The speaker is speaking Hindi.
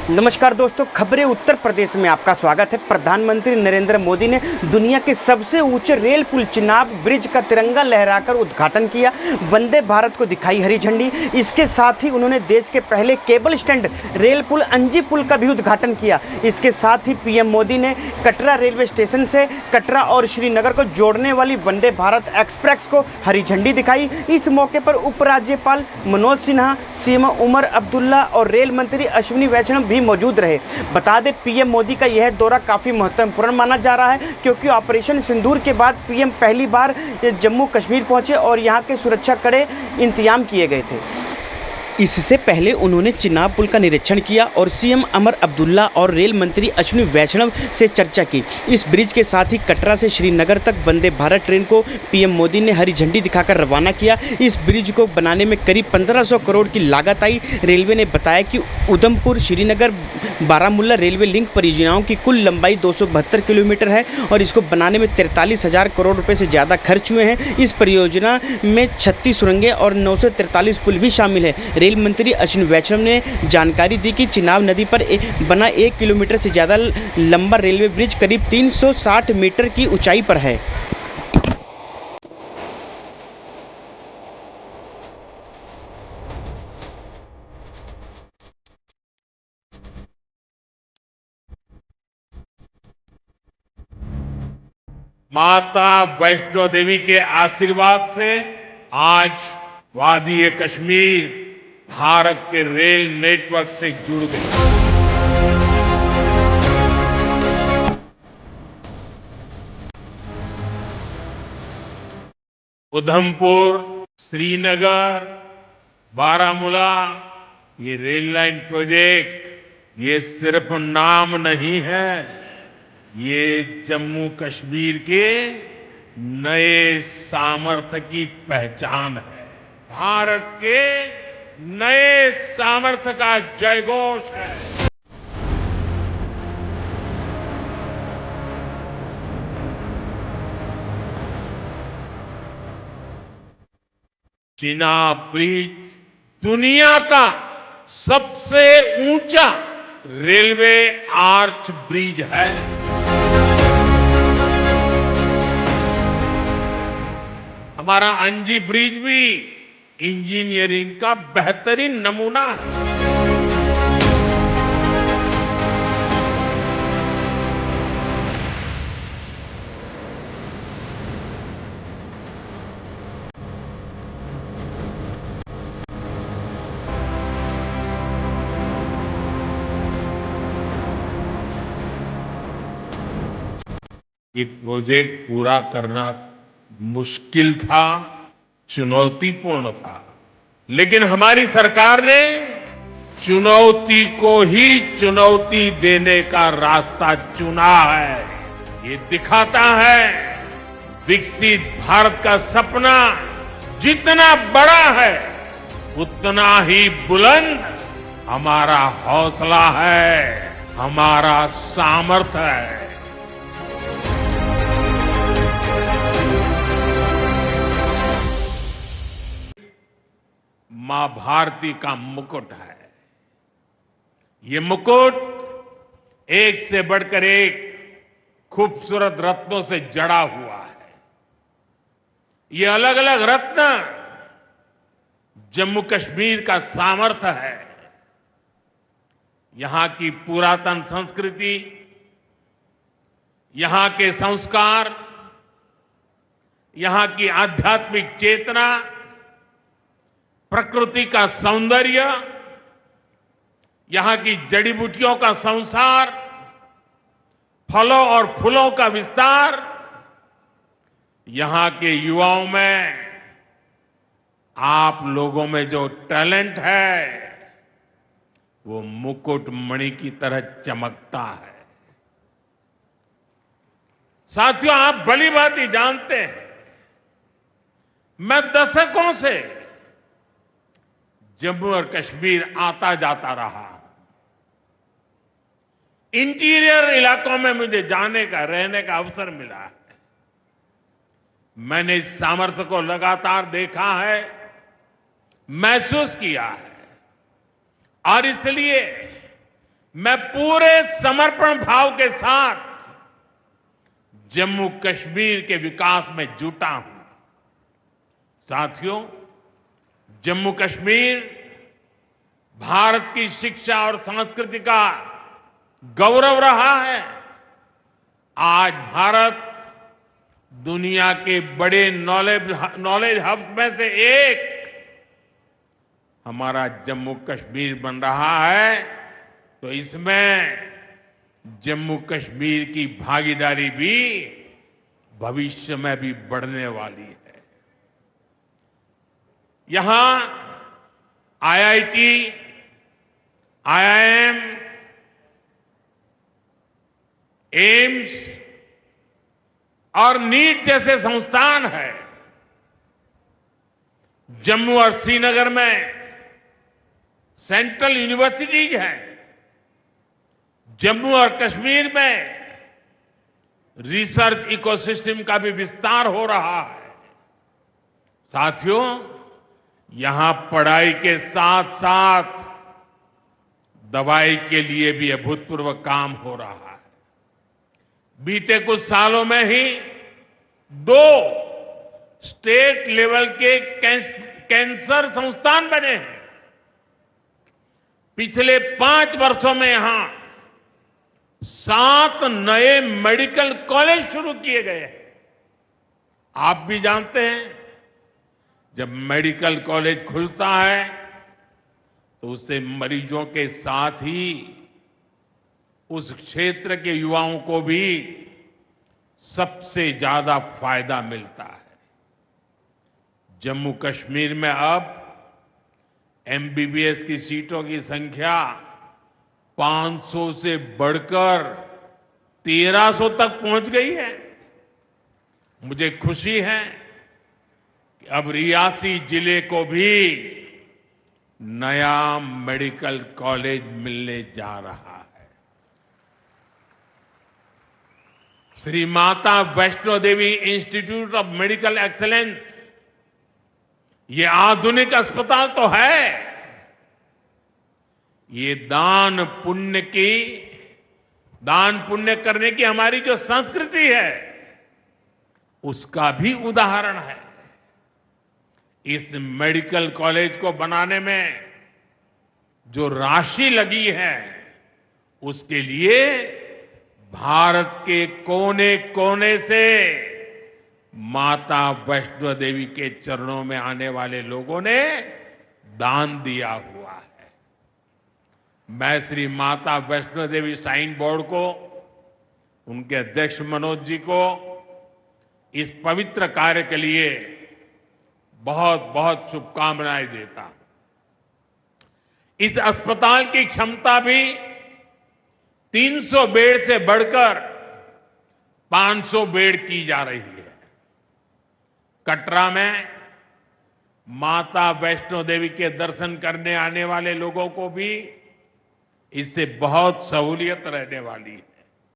नमस्कार दोस्तों, खबरें उत्तर प्रदेश में आपका स्वागत है। प्रधानमंत्री नरेंद्र मोदी ने दुनिया के सबसे ऊंचे रेल पुल चिनाब ब्रिज का तिरंगा लहराकर उद्घाटन किया। वंदे भारत को दिखाई हरी झंडी। इसके साथ ही उन्होंने देश के पहले केबल स्टैंड रेल पुल अंजी पुल का भी उद्घाटन किया। इसके साथ ही पीएम मोदी ने कटरा रेलवे स्टेशन से कटरा और श्रीनगर को जोड़ने वाली वंदे भारत एक्सप्रेस को हरी झंडी दिखाई। इस मौके पर उपराज्यपाल मनोज सिन्हा, सीएम उमर अब्दुल्ला और रेल मंत्री अश्विनी वैष्णव भी मौजूद रहे। बता दें, पीएम मोदी का यह दौरा काफी महत्वपूर्ण माना जा रहा है, क्योंकि ऑपरेशन सिंदूर के बाद पीएम पहली बार जम्मू कश्मीर पहुंचे और यहां के सुरक्षा कड़े इंतजाम किए गए थे। इससे पहले उन्होंने चिनाब पुल का निरीक्षण किया और सीएम उमर अब्दुल्ला और रेल मंत्री अश्विनी वैष्णव से चर्चा की। इस ब्रिज के साथ ही कटरा से श्रीनगर तक वंदे भारत ट्रेन को पीएम मोदी ने हरी झंडी दिखाकर रवाना किया। इस ब्रिज को बनाने में करीब 1500 करोड़ की लागत आई। रेलवे ने बताया कि उधमपुर श्रीनगर बारामुल्ला रेलवे लिंक परियोजनाओं की कुल लंबाई 272 किलोमीटर है और इसको बनाने में 43,000 करोड़ रुपए से ज़्यादा खर्च हुए हैं। इस परियोजना में 36 सुरंगें और 943 पुल भी शामिल है। रेल मंत्री अश्विनी वैष्णव ने जानकारी दी कि चिनाब नदी पर बना 1 किलोमीटर से ज़्यादा लंबा रेलवे ब्रिज करीब 360 मीटर की ऊंचाई पर है। माता वैष्णो देवी के आशीर्वाद से आज वादी ए कश्मीर भारत के रेल नेटवर्क से जुड़ गई। उधमपुर, श्रीनगर, बारामूला, ये रेल लाइन प्रोजेक्ट ये सिर्फ नाम नहीं है, ये जम्मू कश्मीर के नए सामर्थ्य की पहचान है। भारत के नए सामर्थ्य का जयघोष है। चिनाब ब्रिज दुनिया का सबसे ऊंचा रेलवे आर्च ब्रिज है। हमारा अंजी ब्रिज भी इंजीनियरिंग का बेहतरीन नमूना है। ये प्रोजेक्ट पूरा करना मुश्किल था, चुनौतीपूर्ण था, लेकिन हमारी सरकार ने चुनौती को ही चुनौती देने का रास्ता चुना है। ये दिखाता है विकसित भारत का सपना जितना बड़ा है उतना ही बुलंद हमारा हौसला है, हमारा सामर्थ्य है। मां भारती का मुकुट है। ये मुकुट एक से बढ़कर एक खूबसूरत रत्नों से जड़ा हुआ है। ये अलग अलग रत्न जम्मू कश्मीर का सामर्थ्य है। यहां की पुरातन संस्कृति, यहां के संस्कार, यहां की आध्यात्मिक चेतना, प्रकृति का सौंदर्य, यहां की जड़ी बूटियों का संसार, फलों और फूलों का विस्तार, यहां के युवाओं में, आप लोगों में जो टैलेंट है वो मुकुट मणि की तरह चमकता है। साथियों, आप भली भांति जानते हैं, मैं दशकों से जम्मू और कश्मीर आता जाता रहा। इंटीरियर इलाकों में मुझे जाने का, रहने का अवसर मिला है। मैंने इस सामर्थ्य को लगातार देखा है, महसूस किया है और इसलिए मैं पूरे समर्पण भाव के साथ जम्मू कश्मीर के विकास में जुटा हूं। साथियों, जम्मू कश्मीर भारत की शिक्षा और संस्कृति का गौरव रहा है। आज भारत दुनिया के बड़े नॉलेज हब में से एक हमारा जम्मू कश्मीर बन रहा है, तो इसमें जम्मू कश्मीर की भागीदारी भी भविष्य में भी बढ़ने वाली है। यहां आईआईटी, आईआईएम, एम्स और नीट जैसे संस्थान है। जम्मू और श्रीनगर में सेंट्रल यूनिवर्सिटीज हैं। जम्मू और कश्मीर में रिसर्च इकोसिस्टम का भी विस्तार हो रहा है। साथियों, यहां पढ़ाई के साथ साथ दवाई के लिए भी अभूतपूर्व काम हो रहा है। बीते कुछ सालों में ही 2 स्टेट लेवल के कैंसर संस्थान बने हैं। पिछले 5 वर्षों में यहां 7 नए मेडिकल कॉलेज शुरू किए गए हैं। आप भी जानते हैं, जब मेडिकल कॉलेज खुलता है तो उससे मरीजों के साथ ही उस क्षेत्र के युवाओं को भी सबसे ज्यादा फायदा मिलता है। जम्मू कश्मीर में अब एमबीबीएस की सीटों की संख्या 500 से बढ़कर 1300 तक पहुंच गई है। मुझे खुशी है कि अब रियासी जिले को भी नया मेडिकल कॉलेज मिलने जा रहा है। Shri Mata Vaishno Devi institute of medical excellence, ये आधुनिक अस्पताल तो है, ये दान पुण्य करने की हमारी जो संस्कृति है उसका भी उदाहरण है। इस मेडिकल कॉलेज को बनाने में जो राशि लगी है उसके लिए भारत के कोने कोने से माता वैष्णो देवी के चरणों में आने वाले लोगों ने दान दिया हुआ है। मैं श्री माता वैष्णो देवी श्राइन बोर्ड को, उनके अध्यक्ष मनोज जी को इस पवित्र कार्य के लिए बहुत बहुत शुभकामनाएं देता हूं। इस अस्पताल की क्षमता भी 300 बेड से बढ़कर 500 बेड की जा रही है। कटरा में माता वैष्णो देवी के दर्शन करने आने वाले लोगों को भी इससे बहुत सहूलियत रहने वाली है।